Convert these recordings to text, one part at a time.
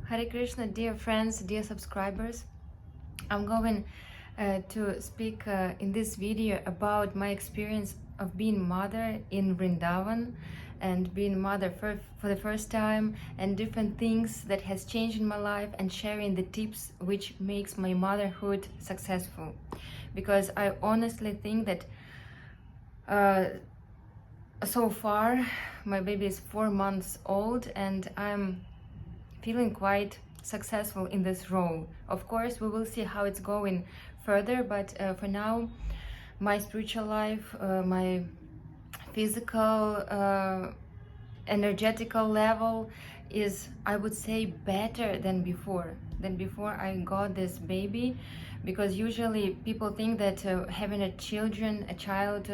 Hare Krishna, dear friends, dear subscribers. I'm going to speak in this video about my experience of being mother in Vrindavan and being mother for the first time, and different things that has changed in my life, and sharing the tips which makes my motherhood successful. Because I honestly think that so far my baby is 4 months old and I'm feeling quite successful in this role. Of course, we will see how it's going further, but for now, my spiritual life, my physical, energetical level is, I would say, better than before I got this baby. Because usually people think that having a child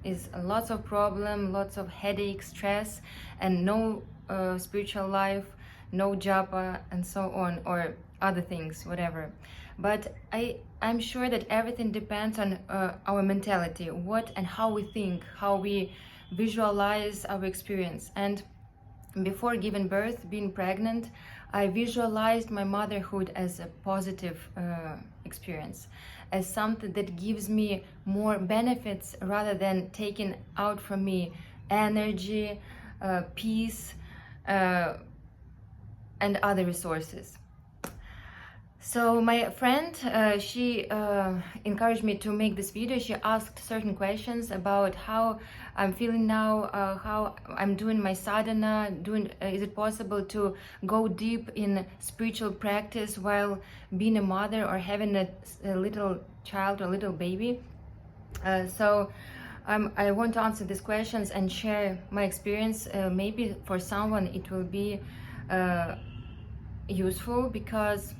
is lots of problem, lots of headache, stress, and no spiritual life, no japa, and so on, or other things, whatever. But I'm sure that everything depends on our mentality, what and how we think, how we visualize our experience. And before giving birth, being pregnant, I visualized my motherhood as a positive experience, as something that gives me more benefits rather than taking out from me energy, peace, and other resources. So my friend, she encouraged me to make this video. She asked certain questions about how I'm feeling now, how I'm doing my sadhana, is it possible to go deep in spiritual practice while being a mother or having a little child or little baby. So I want to answer these questions and share my experience. Maybe for someone it will be useful, because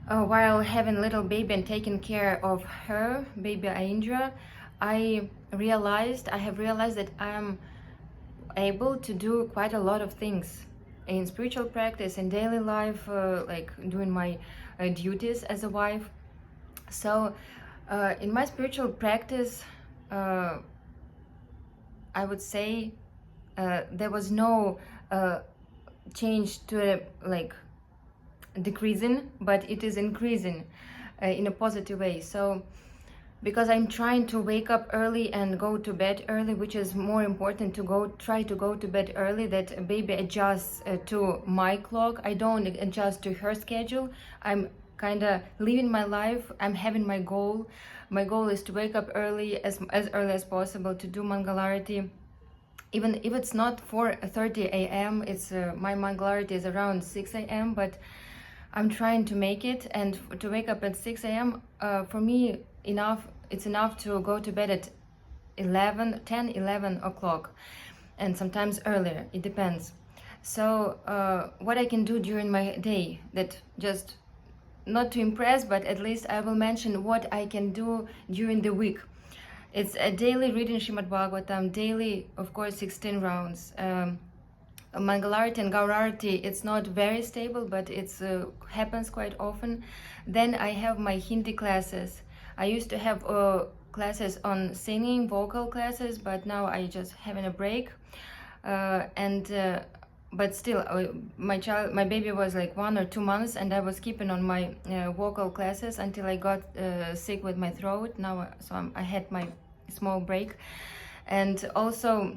while having little baby and taking care of her, baby Indra, I have realized that I am able to do quite a lot of things in spiritual practice, in daily life, like doing my duties as a wife. So in my spiritual practice, I would say there was no change to decreasing, but it is increasing in a positive way. So because I'm trying to wake up early and go to bed early, which is more important, to try to go to bed early, that baby adjusts to my clock. I don't adjust to her schedule. I'm kind of living my life. I'm having my goal. My goal is to wake up early, as early as possible, to do Mangalarati. Even if it's not 4:30 a.m., it's my Mangalarati is around 6 a.m., but I'm trying to make it. And to wake up at 6 a.m. For me, it's enough to go to bed at 11 o'clock, and sometimes earlier, it depends. So what I can do during my day, that just not to impress, but at least I will mention what I can do during the week. It's a daily reading Srimad Bhagavatam, daily, of course, 16 rounds. Mangalarati and Gaurarati, it's not very stable, but it happens quite often. Then I have my Hindi classes. I used to have classes on singing, vocal classes, but now I just having a break. But still, my baby was like 1 or 2 months, and I was keeping on my vocal classes until I got sick with my throat. Now, I had my small break. And also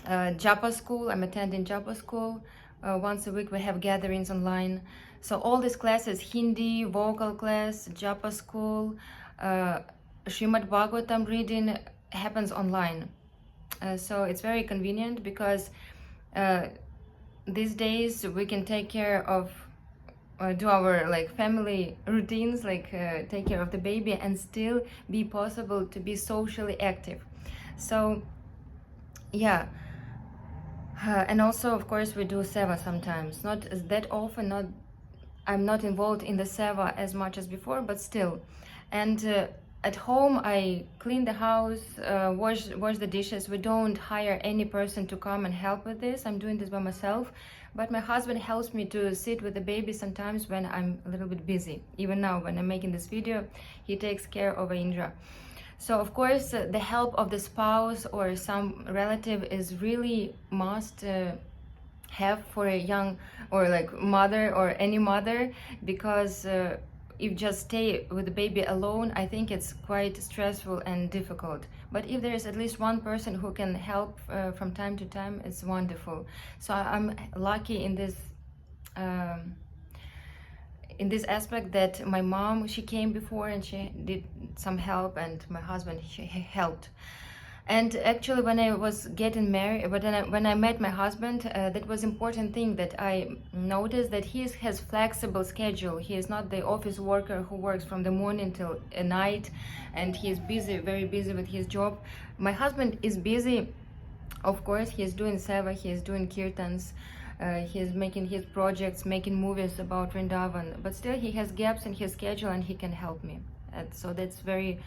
Japa school, I'm attending Japa school. Once a week we have gatherings online. So all these classes, Hindi, vocal class, Japa school, Srimad Bhagavatam reading, happens online. So it's very convenient, because these days we can take care of, do our family routines, take care of the baby, and still be possible to be socially active. So yeah, and also, of course, we do seva sometimes, not that often. I'm not involved in the seva as much as before, but still. And at home, I clean the house, wash the dishes. We don't hire any person to come and help with this. I'm doing this by myself. But my husband helps me to sit with the baby sometimes when I'm a little bit busy. Even now, when I'm making this video, he takes care of Indra. So of course, the help of the spouse or some relative is really must have for a young or like mother or any mother, because if just stay with the baby alone, I think it's quite stressful and difficult. But if there is at least one person who can help from time to time, it's wonderful. So I'm lucky um, in this aspect that my mom, she came before and she did some help, and my husband, he helped. And actually, when I was getting married, but then when I met my husband, that was important thing that I noticed, that he has flexible schedule. He is not the office worker who works from the morning till night, and he is busy, very busy with his job. My husband is busy, of course. He is doing seva, he is doing kirtans, he is making his projects, making movies about Vrindavan, but still he has gaps in his schedule and he can help me. And so that's very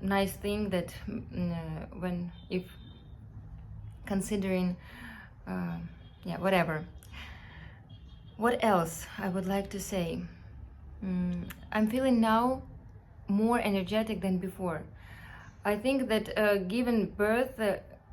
nice thing that when if considering yeah, whatever. What else I would like to say? I'm feeling now more energetic than before. I think that given birth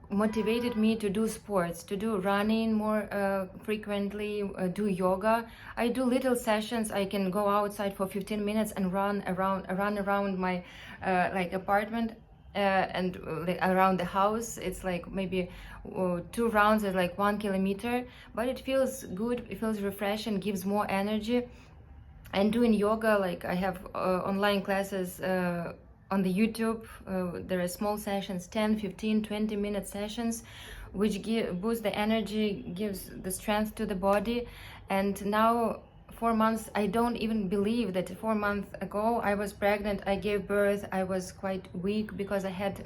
motivated me to do sports, to do running more frequently, do yoga. I do little sessions. I can go outside for 15 minutes and run around my like apartment and like around the house. It's like maybe 2 rounds is like 1 kilometer, but it feels good, it feels refreshing, gives more energy. And doing yoga, like I have online classes on the YouTube. There are small sessions, 10, 15, 20-minute sessions, which boost the energy, gives the strength to the body. And now 4 months, I don't even believe that 4 months ago I was pregnant, I gave birth, I was quite weak because I had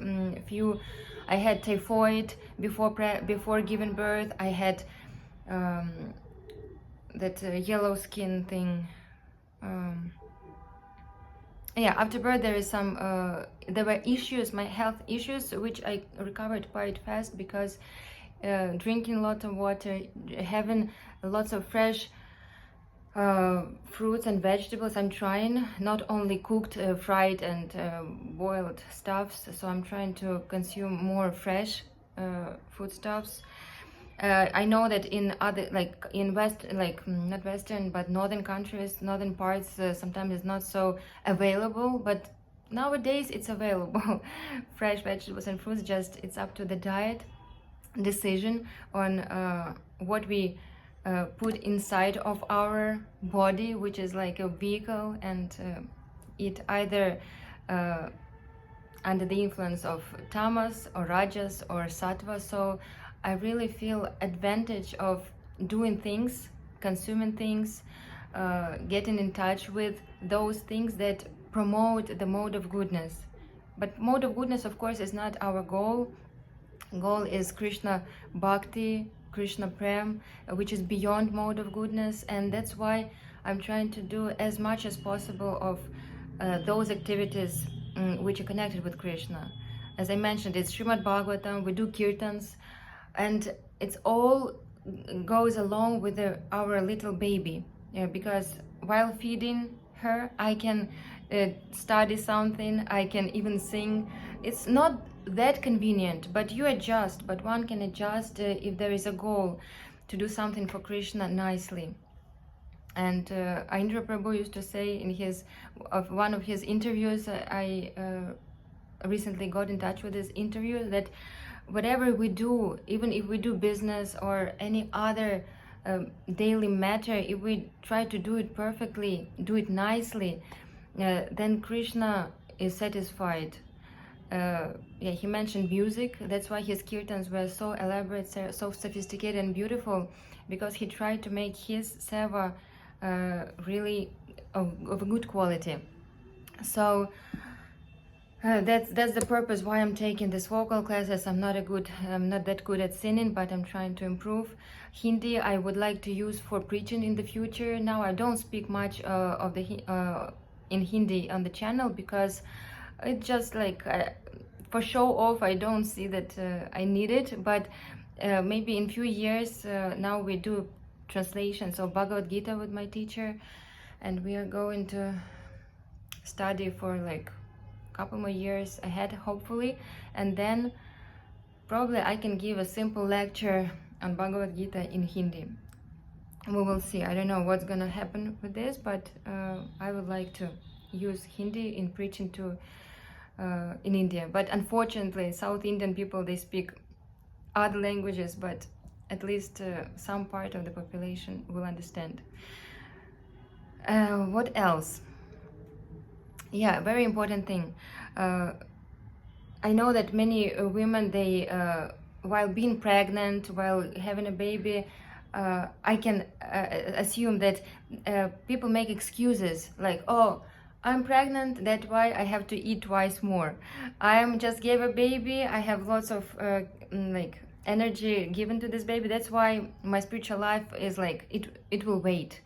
I had typhoid before giving birth. I had that yellow skin thing. Yeah, after birth there is some there were issues, my health issues, which I recovered quite fast because drinking a lot of water, having lots of fresh fruits and vegetables. I'm trying not only cooked, fried and boiled stuffs, so I'm trying to consume more fresh foodstuffs. I know that in other, like in West, like not Western, but northern countries, northern parts, sometimes it's not so available, but nowadays it's available. Fresh vegetables and fruits, just it's up to the diet decision on what we put inside of our body, which is like a vehicle, and it either under the influence of tamas or rajas or sattva. So I really feel advantage of doing things, consuming things, getting in touch with those things that promote the mode of goodness. But mode of goodness, of course, is not our goal. Goal is Kṛṣṇa bhakti, Kṛṣṇa prem, which is beyond mode of goodness. And that's why I'm trying to do as much as possible of those activities which are connected with Kṛṣṇa. As I mentioned, it's Srimad Bhagavatam, we do kirtans, and it's all goes along with our little baby, because while feeding her I can study something, I can even sing. It's not that convenient, but you adjust, but one can adjust if there is a goal to do something for Kṛṣṇa nicely. And Indra Prabhu used to say in one of his interviews, I recently got in touch with this interview, that whatever we do, even if we do business or any other daily matter, if we try to do it perfectly, do it nicely, then Kṛṣṇa is satisfied. Yeah, he mentioned music. That's why his kirtans were so elaborate, so sophisticated and beautiful, because he tried to make his seva really of a good quality. So that's the purpose why I'm taking these vocal classes. I'm not that good at singing, but I'm trying to improve. Hindi I would like to use for preaching in the future. Now I don't speak much in Hindi on the channel, because it's just like for show off. I don't see that I need it, but maybe in few years. Now we do translations of Bhagavad Gita with my teacher, and we are going to study for like couple more years ahead, hopefully, and then probably I can give a simple lecture on Bhagavad Gita in Hindi. We will see. I don't know what's gonna happen with this, but I would like to use Hindi in preaching to in India. But unfortunately, South Indian people, they speak other languages, but at least some part of the population will understand. What else? Yeah, very important thing. I know that many women, they while being pregnant, while having a baby, I can assume that people make excuses like, oh, I'm pregnant, that's why I have to eat twice more. I'm just gave a baby, I have lots of like energy given to this baby, that's why my spiritual life is like, it will wait.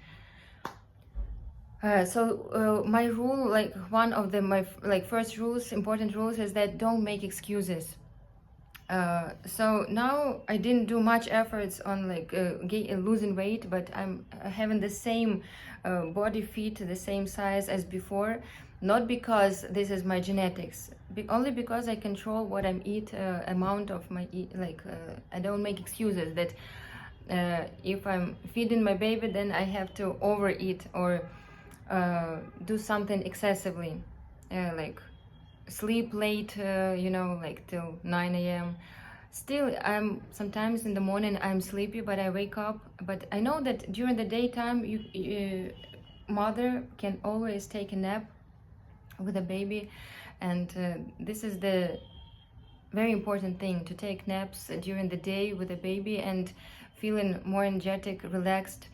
So my rule, like one of my first rules, important rules, is that don't make excuses. So now I didn't do much efforts on like losing weight, but I'm having the same body fit, the same size as before, not because this is my genetics, only because I control what I eat, amount of my I don't make excuses that if I'm feeding my baby, then I have to overeat or do something excessively, like sleep late, like till 9 a.m. Still, I'm sometimes in the morning I'm sleepy, but I wake up. But I know that during the daytime, mother can always take a nap with a baby, and this is the very important thing, to take naps during the day with a baby and feeling more energetic, relaxed,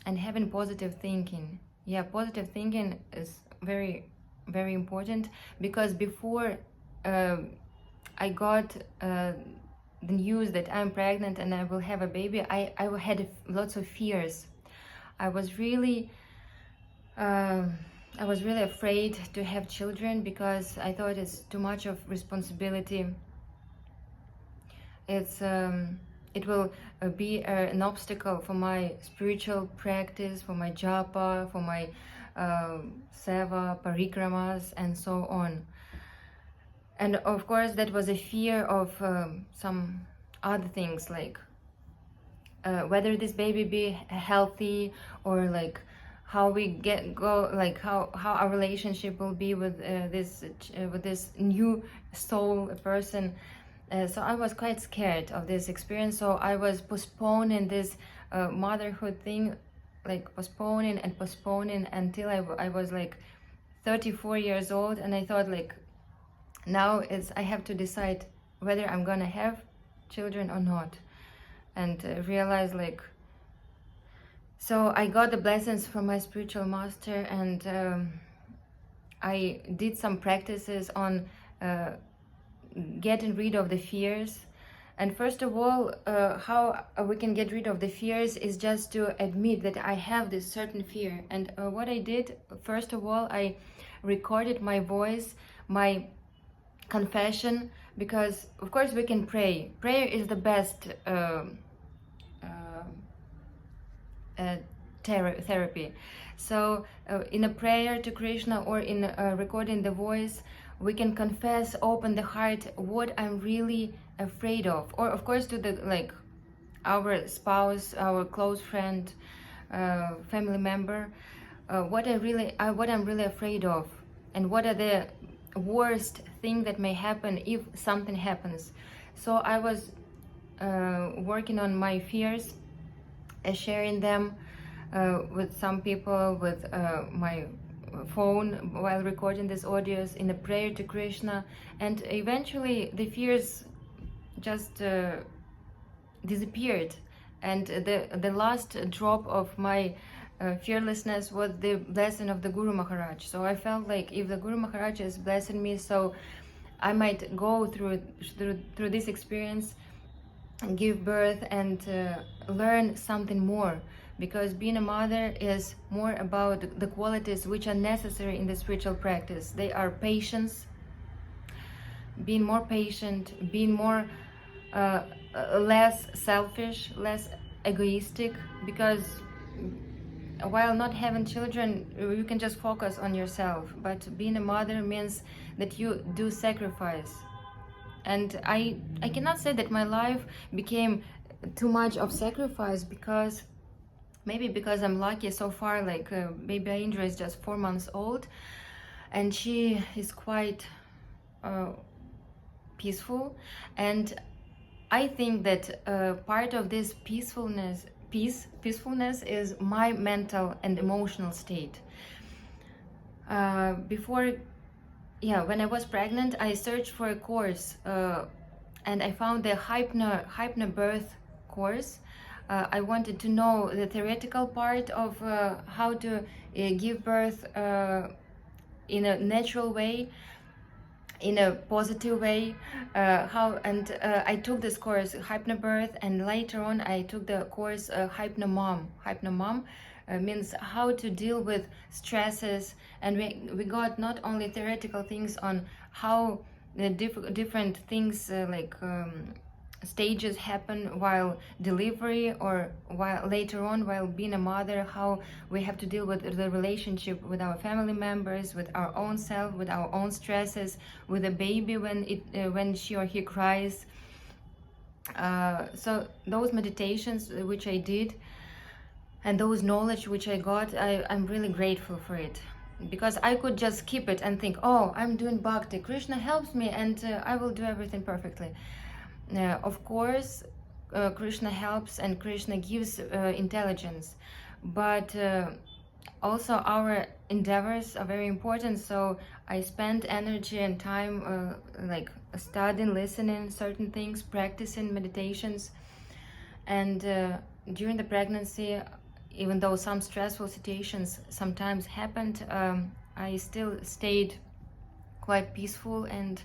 and having positive thinking. Yeah, positive thinking is very, very important, because before I got the news that I'm pregnant and I will have a baby, I had lots of fears. I was really afraid to have children, because I thought it's too much of responsibility. It will be an obstacle for my spiritual practice, for my japa, for my seva, parikramas, and so on. And of course, that was a fear of some other things, like whether this baby be healthy, or like how we how our relationship will be with this new soul person. So I was quite scared of this experience. So I was postponing this motherhood thing, like postponing and postponing until I was like 34 years old, and I thought like, now I have to decide whether I'm gonna have children or not, and realize like, so I got the blessings from my spiritual master, and I did some practices on getting rid of the fears. And first of all, how we can get rid of the fears is just to admit that I have this certain fear. And what I did, first of all, I recorded my voice, my confession, because of course we can pray. Prayer is the best therapy. So in a prayer to Kṛṣṇa, or in recording the voice, we can confess, open the heart, what I'm really afraid of, or of course to the our spouse, our close friend, family member, what I'm really afraid of, and what are the worst thing that may happen if something happens. So I was working on my fears, sharing them with some people, with my phone, while recording these audios in a prayer to Kṛṣṇa, and eventually the fears just disappeared, and the last drop of my fearlessness was the blessing of the Guru Maharaj. So I felt like if the Guru Maharaj is blessing me, so I might go through this experience and give birth and learn something more, because being a mother is more about the qualities which are necessary in the spiritual practice. They are patience, being more patient, being more less selfish, less egoistic, because while not having children, you can just focus on yourself, but being a mother means that you do sacrifice And I cannot say that my life became too much of sacrifice, because maybe because I'm lucky so far. Like baby Indra is just 4 months old, and she is quite peaceful. And I think that part of this peacefulness is my mental and emotional state. Before, yeah, when I was pregnant, I searched for a course, and I found the hypnobirth course. I wanted to know the theoretical part of how to give birth in a natural way, in a positive way, I took this course hypnobirth, and later on I took the course hypnomom means how to deal with stresses. And we got not only theoretical things on how the different things stages happen while delivery, or while later on while being a mother, how we have to deal with the relationship with our family members, with our own self, with our own stresses, with the baby when she or he cries. So those meditations which I did, and those knowledge which I got, I'm really grateful for it, because I could just keep it and think, oh, I'm doing bhakti, Krishna helps me, and I will do everything perfectly. Of course, Krishna helps and Krishna gives intelligence, but also our endeavors are very important. So I spend energy and time like studying, listening certain things, practicing meditations. And during the pregnancy, even though some stressful situations sometimes happened, I still stayed quite peaceful. And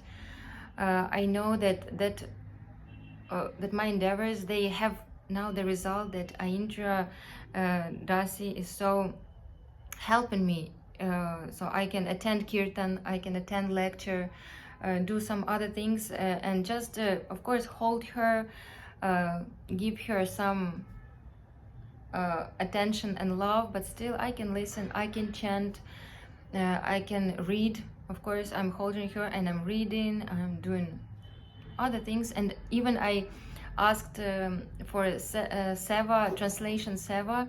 I know that my endeavors, they have now the result that Indra Dasi is so helping me, so I can attend kirtan, I can attend lecture, do some other things, and just of course hold her, give her some attention and love, but still I can listen, I can chant, I can read. Of course, I'm holding her and I'm reading, I'm doing other things. And even I asked for seva, translation seva.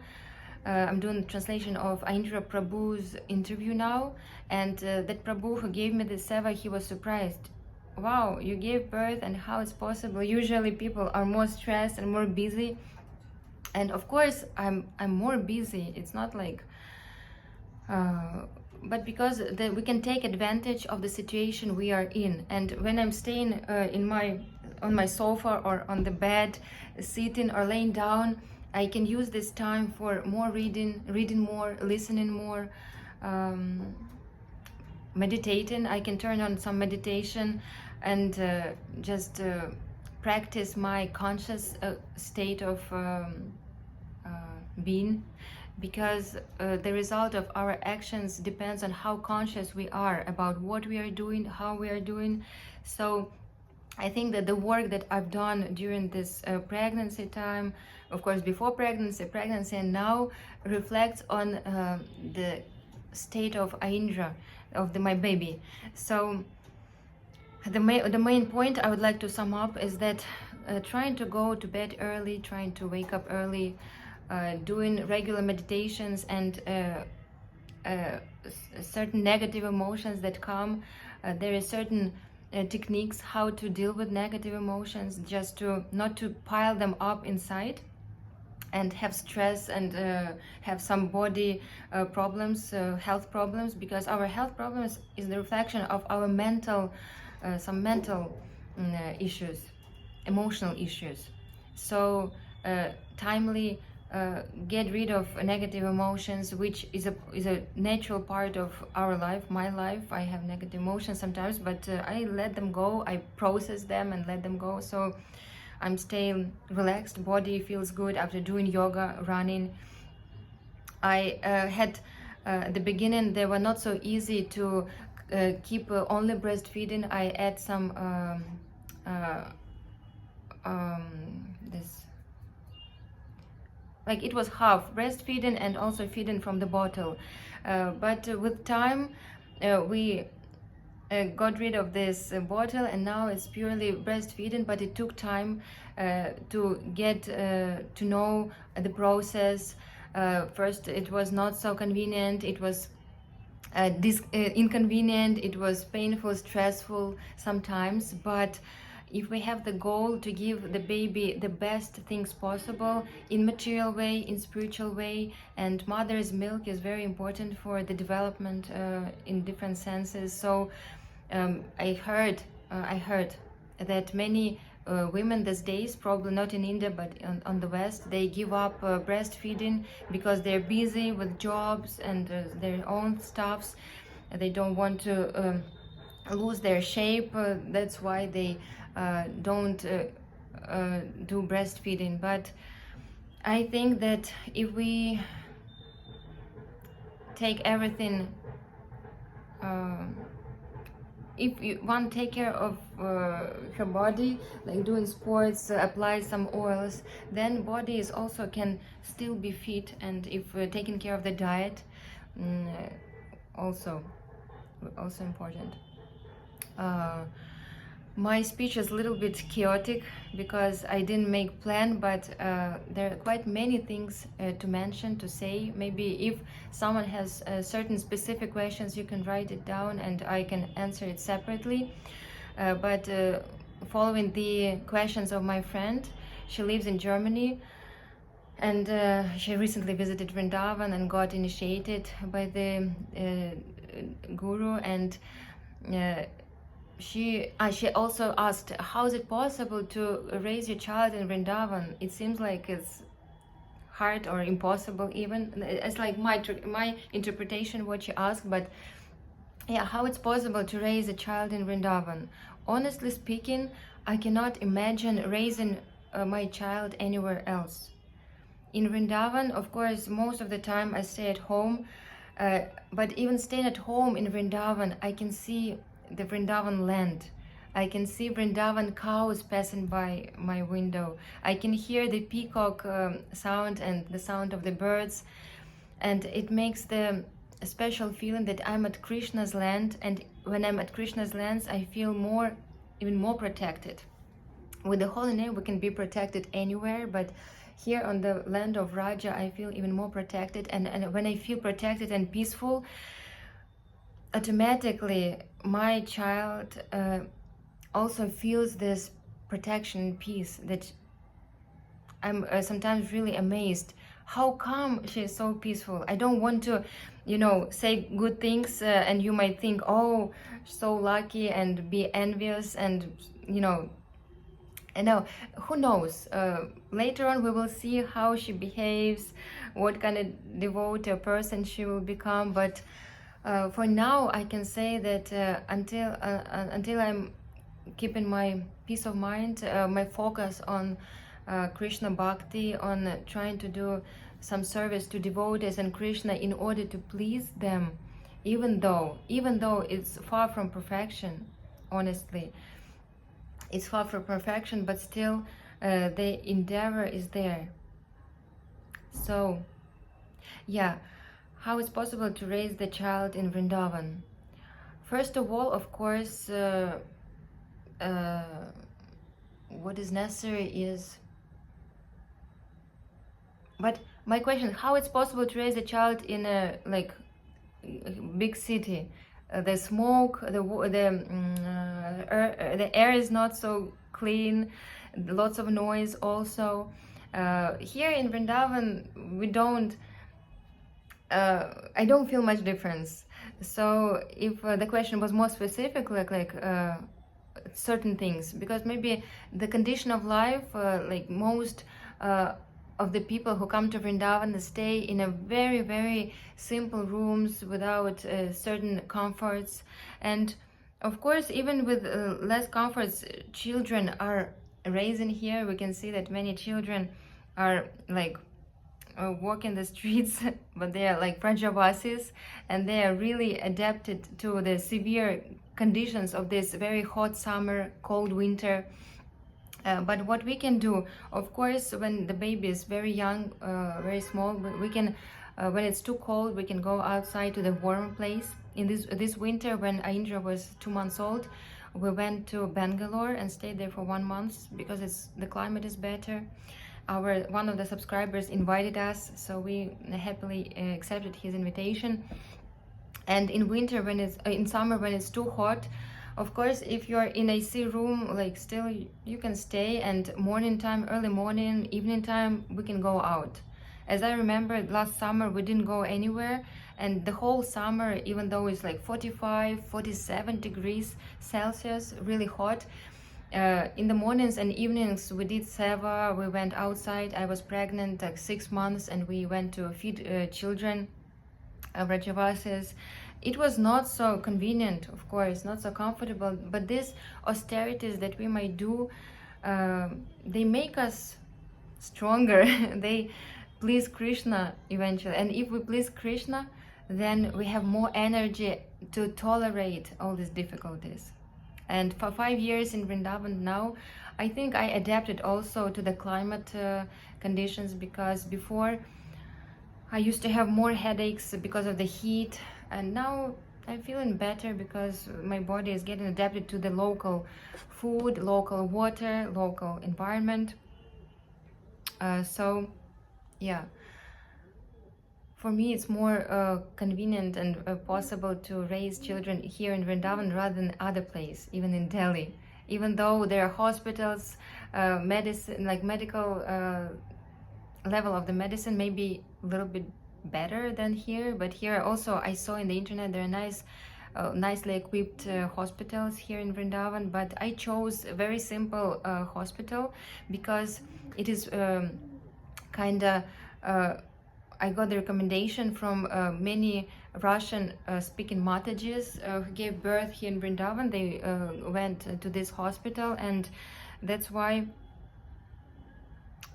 I'm doing translation of Indra Prabhu's interview now, and that Prabhu who gave me the seva, he was surprised. Wow, you gave birth, and how it's possible? Usually people are more stressed and more busy, and of course I'm more busy. It's not like but because we can take advantage of the situation we are in. And when I'm staying on my sofa or on the bed, sitting or laying down, I can use this time for more reading more, listening more, meditating. I can turn on some meditation and just practice my conscious state of being, because the result of our actions depends on how conscious we are about what we are doing, how we are doing. So I think that the work that I've done during this pregnancy time, of course before pregnancy, and now, reflects on the state of Indra, of my baby. So the main point I would like to sum up is that trying to go to bed early, trying to wake up early, doing regular meditations, and certain negative emotions that come, there is certain techniques how to deal with negative emotions, just to not to pile them up inside and have stress and have some body problems, health problems, because our health problems is the reflection of our mental, some mental issues, emotional issues. So timely get rid of negative emotions, which is a natural part of our life, my life. I have negative emotions sometimes, but I let them go, I process them and let them go. So I'm staying relaxed, body feels good after doing yoga, running. I had at the beginning, they were not so easy to keep only breastfeeding. I add some this, like it was half breastfeeding and also feeding from the bottle, but with time we got rid of this bottle, and now it's purely breastfeeding, but it took time to get to know the process. First it was not so convenient, it was inconvenient, it was painful, stressful sometimes, but if we have the goal to give the baby the best things possible in material way, in spiritual way, and mother's milk is very important for the development in different senses. So I heard that many women these days, probably not in India but on the West, they give up breastfeeding because they're busy with jobs and their own stuffs. They don't want to lose their shape. That's why they don't do breastfeeding. But I think that if we take everything, if you want to take care of her body, like doing sports, apply some oils, then body is also can still be fit. And if we're taking care of the diet, also important. My speech is a little bit chaotic because I didn't make plan, but there are quite many things to mention, to say. Maybe if someone has certain specific questions, you can write it down and I can answer it separately. But following the questions of my friend, she lives in Germany, and she recently visited Vrindavan and got initiated by the guru, and she also asked, how is it possible to raise your child in Vrindavan? It seems like it's hard or impossible even. It's like my interpretation what she asked, but yeah, how it's possible to raise a child in Vrindavan? Honestly speaking, I cannot imagine raising my child anywhere else. In Vrindavan, of course, most of the time I stay at home, but even staying at home in Vrindavan, I can see the Vrindavan land. I can see Vrindavan cows passing by my window. I can hear the peacock sound and the sound of the birds, and it makes the special feeling that I'm at Krishna's land. And when I'm at Krishna's lands, I feel even more protected. With the holy name, we can be protected anywhere, but here on the land of Raja, I feel even more protected. And when I feel protected and peaceful, automatically my child also feels this protection and peace, that I'm sometimes really amazed. How come she's so peaceful? I don't want to, say good things, and you might think, oh, so lucky, and be envious, and who knows? Later on we will see how she behaves, what kind of devoted person she will become. But for now, I can say that until I'm keeping my peace of mind, my focus on Krishna bhakti, on trying to do some service to devotees and Krishna in order to please them, even though it's far from perfection, honestly. It's far from perfection, but still the endeavor is there. So, yeah. How is possible to raise the child in Vrindavan? First of all, of course, what is necessary is... But my question, how it's possible to raise a child in a big city? The smoke, the air is not so clean, lots of noise also. Here in Vrindavan, we don't... I don't feel much difference. So if the question was more specific, like certain things, because maybe the condition of life, like most of the people who come to Vrindavan, they stay in a very, very simple rooms without certain comforts. And of course, even with less comforts, children are raising here. We can see that many children are walking the streets, but they are like Prajavasis, and they are really adapted to the severe conditions of this very hot summer, cold winter. But what we can do, of course, when the baby is very young, very small, we can, when it's too cold, we can go outside to the warm place. in this winter when Indra was 2 months old, we went to Bangalore and stayed there for 1 month because the climate is better. One of the subscribers invited us, so we happily accepted his invitation. And in winter, in summer when it's too hot, of course, if you're in AC room, like still you can stay, and morning time, early morning, evening time, we can go out. As I remember, last summer we didn't go anywhere, and the whole summer, even though it's like 45, 47 degrees Celsius, really hot, in the mornings and evenings we did seva, we went outside. I was pregnant, like 6 months, and we went to feed children, Vrajavasis. It was not so convenient, of course, not so comfortable, but these austerities that we might do, they make us stronger. They please Krishna eventually, and if we please Krishna, then we have more energy to tolerate all these difficulties. And for 5 years in Vrindavan now, I think I adapted also to the climate conditions, because before I used to have more headaches because of the heat, and now I'm feeling better because my body is getting adapted to the local food, local water, local environment. So yeah, for me it's more convenient and possible to raise children here in Vrindavan rather than other place, even in Delhi. Even though there are hospitals, medicine, like medical level of the medicine may be a little bit better than here, but here also I saw in the internet there are nicely equipped hospitals here in Vrindavan, but I chose a very simple hospital because it is kind of I got the recommendation from many Russian speaking Matajis who gave birth here in Vrindavan. They went to this hospital, and that's why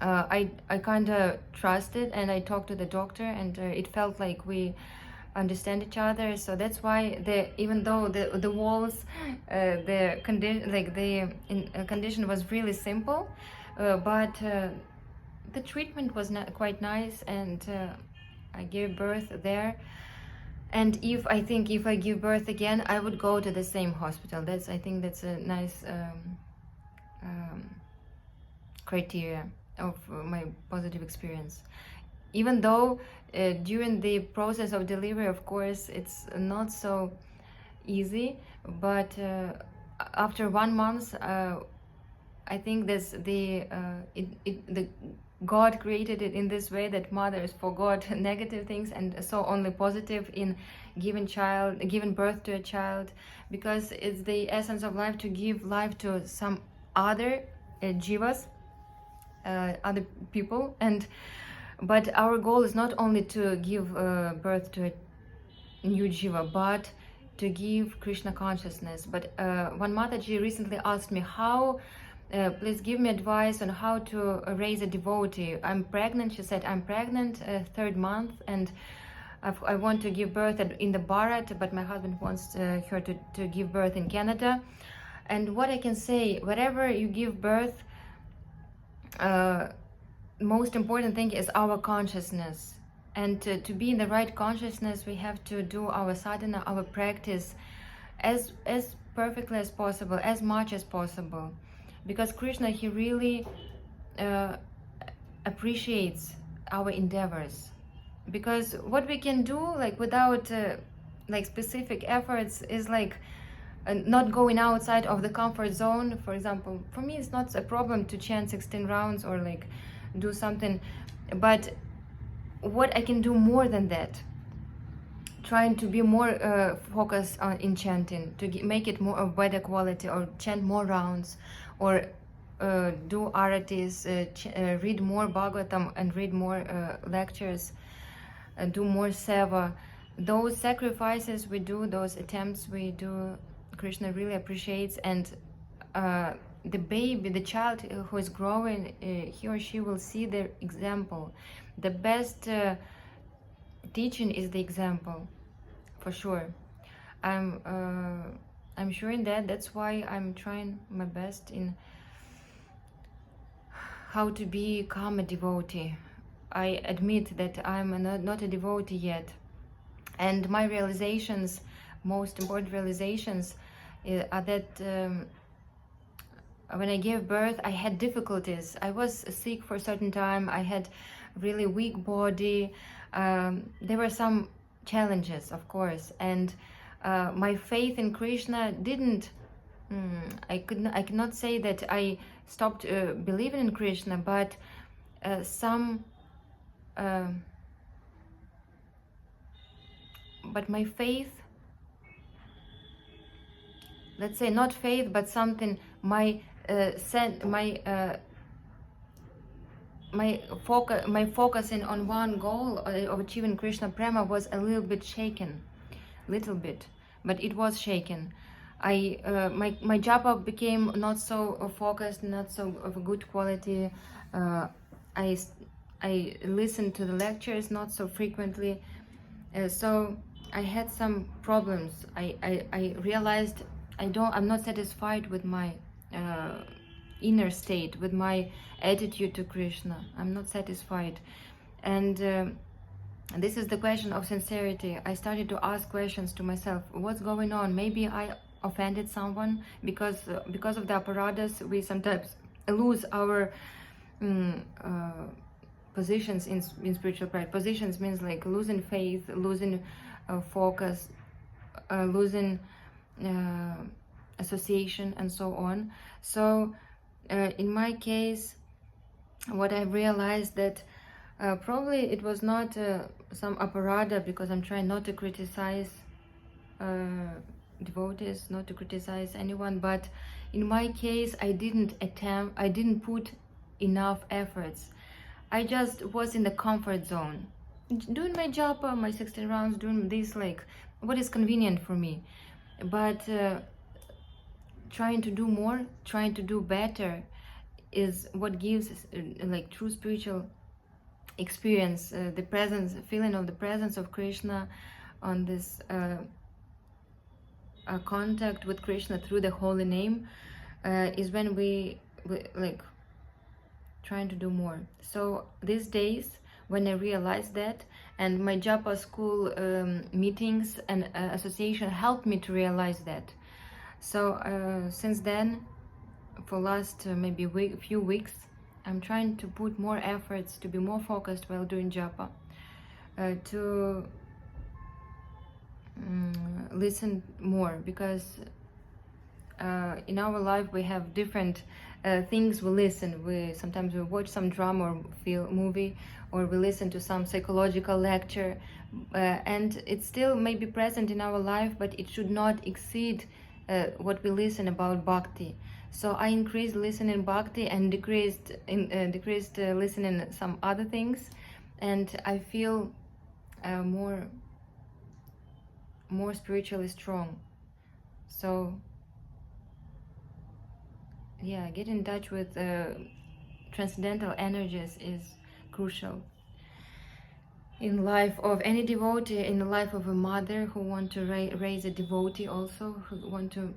I kind of trusted, and I talked to the doctor, and it felt like we understand each other. So that's why even though the walls, the condition was really simple, but the treatment was not quite nice, and I gave birth there. And if I give birth again, I would go to the same hospital. I think that's a nice criteria of my positive experience. Even though during the process of delivery, of course, it's not so easy, but after 1 month, I think the God created it in this way that mothers forgot negative things and saw only positive in giving birth to a child, because it's the essence of life to give life to some other jivas, other people. But our goal is not only to give birth to a new jiva, but to give Krishna consciousness. But one Mataji recently asked me how, please give me advice on how to raise a devotee. I'm pregnant, she said, I'm pregnant, 3rd month, and I want to give birth in the Bharat, but my husband wants her to give birth in Canada. And what I can say, whatever you give birth, most important thing is our consciousness. And to be in the right consciousness, we have to do our sadhana, our practice as perfectly as possible, as much as possible. Because Krishna, he really appreciates our endeavors. Because what we can do, like without like specific efforts, is like not going outside of the comfort zone. For example, for me, it's not a problem to chant 16 rounds or like do something, but what I can do more than that, trying to be more focused on in chanting, to make it more of better quality, or chant more rounds, or do aratis, read more Bhagavatam and read more lectures, do more seva. Those sacrifices we do, those attempts we do, Krishna really appreciates. And the baby, the child who is growing, he or she will see the example. The best teaching is the example, for sure. I'm sure in that. That's why I'm trying my best in how to become a devotee. I admit that I'm not a devotee yet, and my realizations most important realizations are that when I gave birth, I had difficulties. I was sick for a certain time. I had really weak body. There were some challenges, of course, and my faith in Kṛṣṇa didn't. I cannot say that I stopped believing in Kṛṣṇa, but but my faith, let's say not faith, but something, my focusing on one goal of achieving Krishna Prema was a little bit shaken, but it was shaken. My japa became not so focused, not so of a good quality. I listened to the lectures not so frequently, so I had some problems. I realized I'm not satisfied with my inner state, with my attitude to Krishna. I'm not satisfied, and this is the question of sincerity. I started to ask questions to myself. What's going on? Maybe I offended someone, because of the apparatus we sometimes lose our positions in spiritual practice. Positions means like losing faith, losing focus, losing association, and so on. So in my case, what I realized that probably it was not some apparata, because I'm trying not to criticize devotees, not to criticize anyone, but in my case I didn't put enough efforts. I just was in the comfort zone, doing my japa, my 16 rounds, doing this, like what is convenient for me, but trying to do more, trying to do better is what gives like true spiritual experience, the presence, feeling of the presence of Krishna, on this contact with Krishna through the holy name, is when we like trying to do more. So these days, when I realized that, and my japa school meetings and association helped me to realize that. So since then, for last maybe few weeks, I'm trying to put more efforts, to be more focused while doing japa, to listen more, because in our life we have different things we listen. Sometimes we watch some drama or movie, or we listen to some psychological lecture, and it still may be present in our life, but it should not exceed what we listen about bhakti. So I increased listening bhakti and decreased listening some other things, and I feel more spiritually strong. So yeah, get in touch with transcendental energies is crucial in life of any devotee, in the life of a mother who want to raise a devotee, also who want to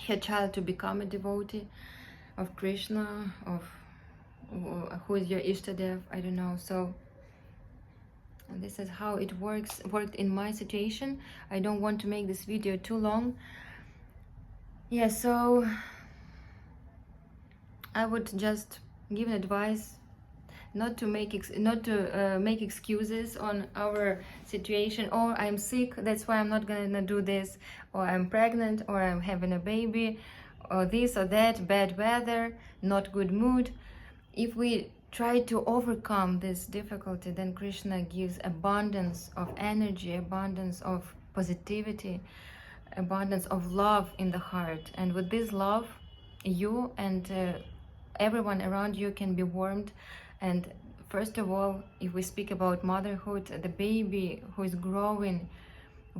her child to become a devotee of Krishna, of who is your Ishtadev, I don't know. So this is how it worked in my situation. I don't want to make this video too long. Yeah, so I would just give an advice not to make excuses on our situation. Or I'm sick, that's why I'm not gonna do this, or I'm pregnant, or I'm having a baby, or this or that, bad weather, not good mood. If we try to overcome this difficulty, then Krishna gives abundance of energy, abundance of positivity, abundance of love in the heart. And with this love, you and everyone around you can be warmed. And first of all, if we speak about motherhood, the baby who is growing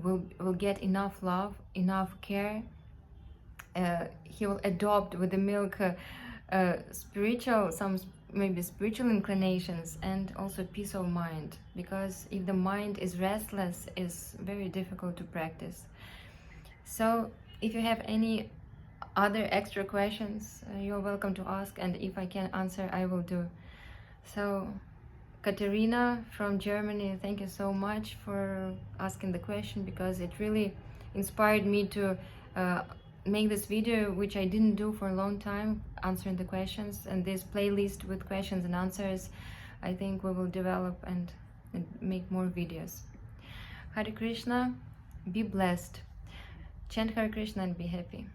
will get enough love, enough care. He will adopt with the milk maybe spiritual inclinations, and also peace of mind, because if the mind is restless, it's very difficult to practice. So if you have any other extra questions, you're welcome to ask, and if I can answer, I will do. So Katerina from Germany, thank you so much for asking the question, because it really inspired me to make this video, which I didn't do for a long time, answering the questions. And this playlist with questions and answers, I think we will develop and make more videos. Hare Krishna, be blessed, chant Hare Krishna and be happy.